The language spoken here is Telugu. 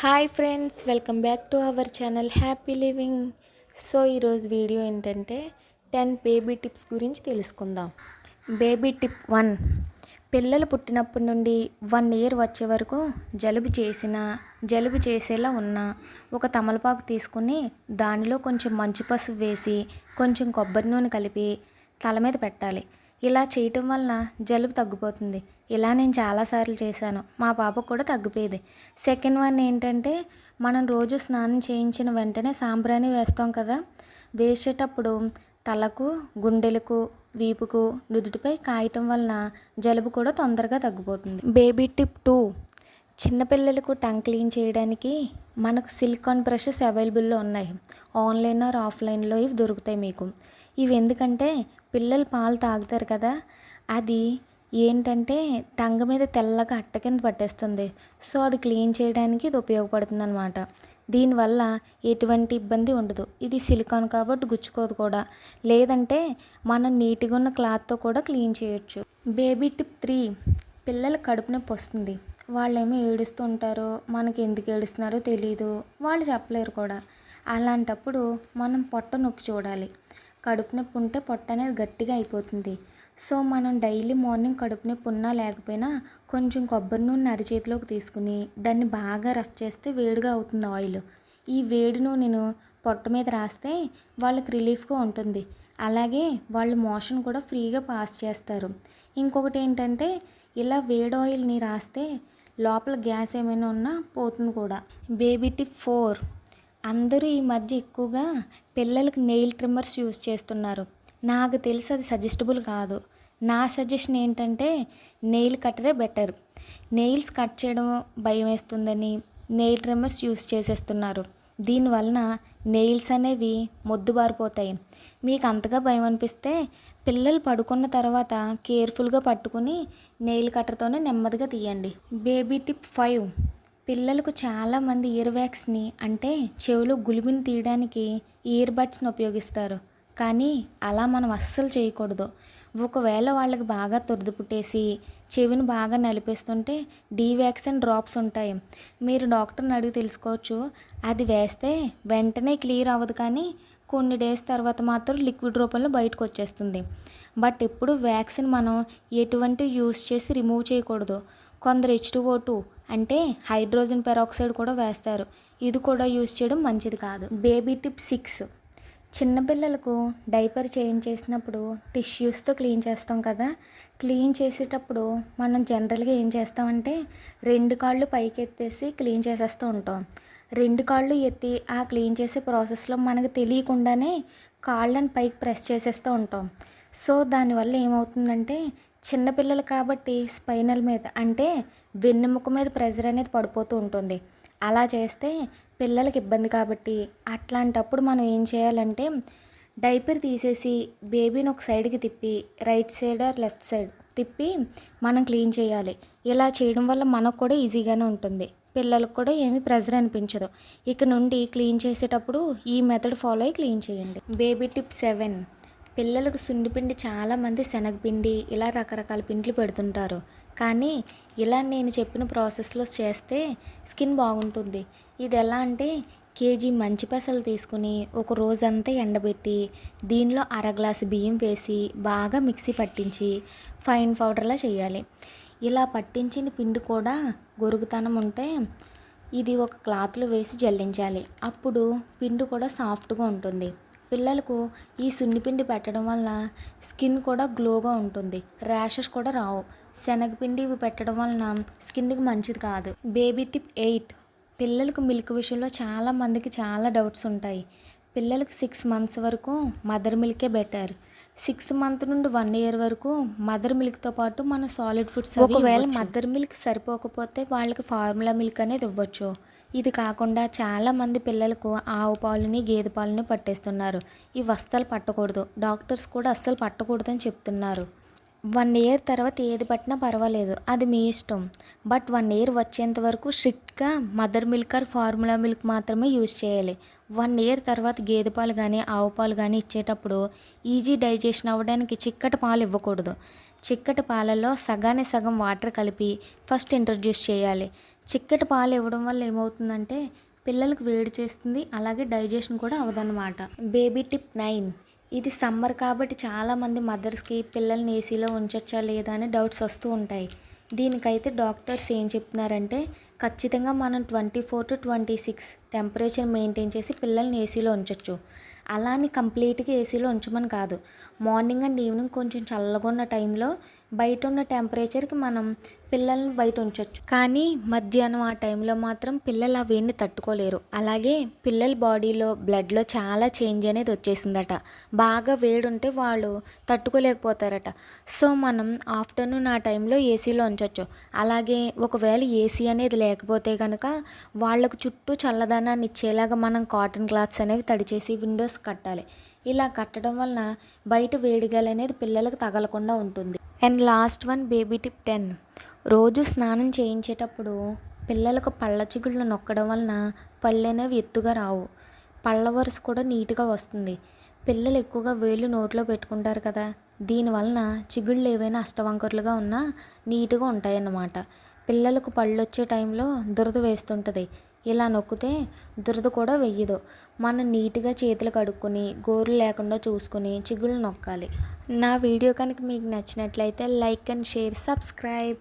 Hi friends, welcome back to our channel happy living. So ఈరోజు వీడియో ఏంటంటే 10 బేబీ టిప్స్ గురించి తెలుసుకుందాం. బేబీ టిప్ 1, పిల్లలు పుట్టినప్పటి నుండి 1 ఇయర్ వచ్చే వరకు జలుబు చేసేలా ఉన్న ఒక తమలపాకు తీసుకుని దానిలో కొంచెం మంచు పసుపు వేసి కొంచెం కొబ్బరి నూనె కలిపి తల మీద పెట్టాలి. ఇలా చేయటం వల్ల జలుబు తగ్గిపోతుంది. ఇలా నేను చాలాసార్లు చేశాను, మా పాపకు కూడా తగ్గిపోయేది. సెకండ్ వన్ ఏంటంటే, మనం రోజు స్నానం చేయించిన వెంటనే సాంబ్రాణి వేస్తాం కదా, వేసేటప్పుడు తలకు, గుండెలకు, వీపుకు, నుదుటిపై కాయటం వలన జలుబు కూడా తొందరగా తగ్గిపోతుంది. బేబీ టిప్ 2, చిన్నపిల్లలకు టంగ్ క్లీన్ చేయడానికి మనకు సిలికాన్ బ్రషెస్ అవైలబుల్లో ఉన్నాయి. ఆన్లైన్ ఆర్ ఆఫ్లైన్లో ఇవి దొరుకుతాయి మీకు. ఇవి ఎందుకంటే పిల్లలు పాలు తాగుతారు కదా, అది ఏంటంటే టంగ్ మీద తెల్లగా అట్ట కింద పట్టేస్తుంది. సో అది క్లీన్ చేయడానికి ఇది ఉపయోగపడుతుంది అనమాట. దీనివల్ల ఎటువంటి ఇబ్బంది ఉండదు. ఇది సిలికాన్ కాబట్టి గుచ్చుకోదు కూడా. లేదంటే మనం నీట్గా ఉన్న క్లాత్తో కూడా క్లీన్ చేయొచ్చు. బేబీ టిప్ 3, పిల్లల కడుపు నొప్పి వస్తుంది. వాళ్ళేమో ఏడుస్తూ ఉంటారు, మనకి ఎందుకు ఏడుస్తున్నారో తెలీదు, వాళ్ళు చెప్పలేరు కూడా. అలాంటప్పుడు మనం పొట్ట నొక్కి చూడాలి. కడుపు నొప్పి ఉంటే పొట్ట అనేది గట్టిగా అయిపోతుంది. సో మనం డైలీ మార్నింగ్ కడుపు నొప్పి ఉన్నా లేకపోయినా కొంచెం కొబ్బరి నూనె అరచేతిలోకి తీసుకుని దాన్ని బాగా రఫ్ చేస్తే వేడిగా అవుతుంది ఆయిల్. ఈ వేడి నూనెను పొట్ట మీద రాస్తే వాళ్ళకి రిలీఫ్గా ఉంటుంది. అలాగే వాళ్ళు మోషన్ కూడా ఫ్రీగా పాస్ చేస్తారు. ఇంకొకటి ఏంటంటే, ఇలా వేడి ఆయిల్ని రాస్తే లోపల గ్యాస్ ఏమైనా ఉన్నా పోతుంది కూడా. బేబీ టిప్ 4, అందరూ ఈ మధ్య ఎక్కువగా పిల్లలకి నెయిల్ ట్రిమ్మర్స్ యూజ్ చేస్తున్నారు. నాకు తెలిసి అది సజెస్టబుల్ కాదు. నా సజెషన్ ఏంటంటే నెయిల్ కట్టరే బెటర్. నెయిల్స్ కట్ చేయడం భయం వేస్తుందని నెయిల్ ట్రిమ్మర్స్ యూజ్ చేసేస్తున్నారు. దీనివలన నెయిల్స్ అనేవి మొద్దుబారిపోతాయి. మీకు అంతగా భయం అనిపిస్తే పిల్లలు పడుకున్న తర్వాత కేర్ఫుల్గా పట్టుకుని నెయిల్ కట్టర్తోనే నెమ్మదిగా తీయండి. బేబీ టిప్ 5, పిల్లలకు చాలామంది ఇయర్ వ్యాక్స్ని అంటే చెవిలో గులిమిని తీయడానికి ఇయర్ బడ్స్ని ఉపయోగిస్తారు. కానీ అలా మనం అస్సలు చేయకూడదు. ఒకవేళ వాళ్ళకి బాగా దురద పుట్టేసి చెవిని బాగా నలిపేస్తుంటే డీవ్యాక్సిన్ డ్రాప్స్ ఉంటాయి. మీరు డాక్టర్ని అడిగి తెలుసుకోవచ్చు. అది వేస్తే వెంటనే క్లియర్ అవ్వదు, కానీ కొన్ని డేస్ తర్వాత మాత్రం లిక్విడ్ రూపంలో బయటకు వచ్చేస్తుంది. బట్ ఎప్పుడు వ్యాక్సిన్ మనం ఎటువంటి యూస్ చేసి రిమూవ్ చేయకూడదు. కొందరు H2O2 అంటే హైడ్రోజన్ పెరాక్సైడ్ కూడా వేస్తారు. ఇది కూడా యూజ్ చేయడం మంచిది కాదు. బేబీ టిప్ 6, చిన్నపిల్లలకు డైపర్ చేంజ్ చేసినప్పుడు టిష్యూస్తో క్లీన్ చేస్తాం కదా. క్లీన్ చేసేటప్పుడు మనం జనరల్గా ఏం చేస్తామంటే 2 కాళ్ళు పైకి ఎత్తేసి క్లీన్ చేసేస్తూ ఉంటాం. 2 కాళ్ళు ఎత్తి ఆ క్లీన్ చేసే ప్రాసెస్లో మనకు తెలియకుండానే కాళ్ళని పైకి ప్రెస్ చేసేస్తూ ఉంటాం. సో దానివల్ల ఏమవుతుందంటే, చిన్నపిల్లలు కాబట్టి స్పైనల్ మీద అంటే వెన్నెముక మీద ప్రెజర్ అనేది పడిపోతూ ఉంటుంది. అలా చేస్తే పిల్లలకి ఇబ్బంది కాబట్టి అట్లాంటప్పుడు మనం ఏం చేయాలంటే, డైపర్ తీసేసి బేబీని ఒక సైడ్కి తిప్పి right side or left side తిప్పి మనం క్లీన్ చేయాలి. ఇలా చేయడం వల్ల మనకు కూడా ఈజీగానే ఉంటుంది, పిల్లలకు కూడా ఏమీ ప్రెజర్ అనిపించదు. ఇక నుండి క్లీన్ చేసేటప్పుడు ఈ మెథడ్ ఫాలో అయ్యి క్లీన్ చేయండి. బేబీ టిప్ 7, పిల్లలకు సున్నిపిండి చాలామంది శనగపిండి ఇలా రకరకాల పిండిలు పెడుతుంటారు. కానీ ఇలా నేను చెప్పిన ప్రాసెస్లో చేస్తే స్కిన్ బాగుంటుంది. ఇది ఎలా అంటే, కేజీ మంచి పెసలు తీసుకుని ఒక రోజంతా ఎండబెట్టి దీనిలో అరగ్లాసు బియ్యం వేసి బాగా మిక్సీ పట్టించి ఫైన్ పౌడర్లా చేయాలి. ఇలా పట్టించిన పిండి కూడా గొరుగుతనం ఉంటే ఇది ఒక క్లాత్లో వేసి జల్లించాలి. అప్పుడు పిండి కూడా సాఫ్ట్గా ఉంటుంది. పిల్లలకు ఈ సున్నిపిండి పెట్టడం వల్ల స్కిన్ కూడా గ్లోగా ఉంటుంది, ర్యాషెస్ కూడా రావు. శనగపిండి ఇవి పెట్టడం వలన స్కిన్కి మంచిది కాదు. బేబీ టిప్ 8, పిల్లలకు మిల్క్ విషయంలో చాలామందికి చాలా డౌట్స్ ఉంటాయి. పిల్లలకు 6 మంత్స్ వరకు మదర్ మిల్కే బెటర్. 6th మంత్ నుండి 1 ఇయర్ వరకు మదర్ మిల్క్తో పాటు మన సాలిడ్ ఫుడ్స్. ఒకవేళ మదర్ మిల్క్ సరిపోకపోతే వాళ్ళకి ఫార్ములా మిల్క్ అనేది ఇవ్వచ్చు. ఇది కాకుండా చాలామంది పిల్లలకు ఆవు పాలని గేదె పాలని పట్టేస్తున్నారు. ఇవి అస్సలు పట్టకూడదు. డాక్టర్స్ కూడా అస్సలు పట్టకూడదని చెప్తున్నారు. 1 ఇయర్ తర్వాత ఏది పట్టినా పర్వాలేదు, అది మీ ఇష్టం. బట్ 1 ఇయర్ వచ్చేంత వరకు స్ట్రిక్ట్గా mother milk are formula milk మాత్రమే యూజ్ చేయాలి. 1 ఇయర్ తర్వాత గేదె పాలు కానీ ఆవు పాలు కానీ ఇచ్చేటప్పుడు ఈజీ డైజెషన్ అవ్వడానికి చిక్కటి పాలు ఇవ్వకూడదు. చిక్కటి పాలలో సగానికి సగం వాటర్ కలిపి ఫస్ట్ ఇంట్రడ్యూస్ చేయాలి. చిక్కటి పాలు ఇవ్వడం వల్ల ఏమవుతుందంటే పిల్లలకు వేడి చేస్తుంది, అలాగే డైజెషన్ కూడా అవ్వదన్నమాట. Baby tip 9. ఇది సమ్మర్ కాబట్టి చాలామంది మదర్స్కి పిల్లల్ని ఏసీలో ఉంచొచ్చా లేదా అని డౌట్స్ వస్తూ ఉంటాయి. దీనికైతే డాక్టర్స్ ఏం చెప్తున్నారంటే ఖచ్చితంగా మనం 24 to 26 టెంపరేచర్ మెయింటైన్ చేసి పిల్లల్ని ఏసీలో ఉంచొచ్చు. అలా అని కంప్లీట్గా ఏసీలో ఉంచమని కాదు. మార్నింగ్ అండ్ ఈవినింగ్ కొంచెం చల్లగా ఉన్న టైంలో బయట ఉన్న టెంపరేచర్కి మనం పిల్లల్ని బయట ఉంచొచ్చు. కానీ మధ్యాహ్నం ఆ టైంలో మాత్రం పిల్లలు ఆ వేడిని తట్టుకోలేరు. అలాగే పిల్లల బాడీలో బ్లడ్లో చాలా చేంజ్ అనేది వచ్చేసిందట. బాగా వేడి ఉంటే వాళ్ళు తట్టుకోలేకపోతారట. సో మనం ఆఫ్టర్నూన్ ఆ టైంలో ఏసీలో ఉంచొచ్చు. అలాగే ఒకవేళ ఏసీ అనేది లేకపోతే కనుక వాళ్ళకు చుట్టూ చల్లదనాన్ని ఇచ్చేలాగా మనం కాటన్ క్లాత్స్ అనేవి తడిచేసి విండోస్ కట్టాలి. ఇలా కట్టడం వలన బయట వేడిగాలి అనేది పిల్లలకు తగలకుండా ఉంటుంది. And last one, baby tip 10. రోజు స్నానం చేయించేటప్పుడు పిల్లలకు పళ్ళ చిగుళ్ళు నొక్కడం వలన పళ్ళు అనేవి ఎత్తుగా రావు, పళ్ళ వరుస కూడా నీట్గా వస్తుంది. పిల్లలు ఎక్కువగా వేళ్ళు నోట్లో పెట్టుకుంటారు కదా, దీనివలన చిగుళ్ళు ఏవైనా అష్టవంకరులుగా ఉన్నా నీట్గా ఉంటాయన్నమాట. పిల్లలకు పళ్ళు వచ్చే టైంలో దురద వేస్తుంటుంది. ఇలా నొక్కితే దురద కూడా వెయ్యదు. మనం నీట్గా చేతులు కడుక్కొని గోర్లు లేకుండా చూసుకొని చిగుళ్ళు నొక్కాలి. నా వీడియో కనుక మీకు నచ్చినట్లయితే లైక్ అండ్ షేర్, సబ్స్క్రైబ్.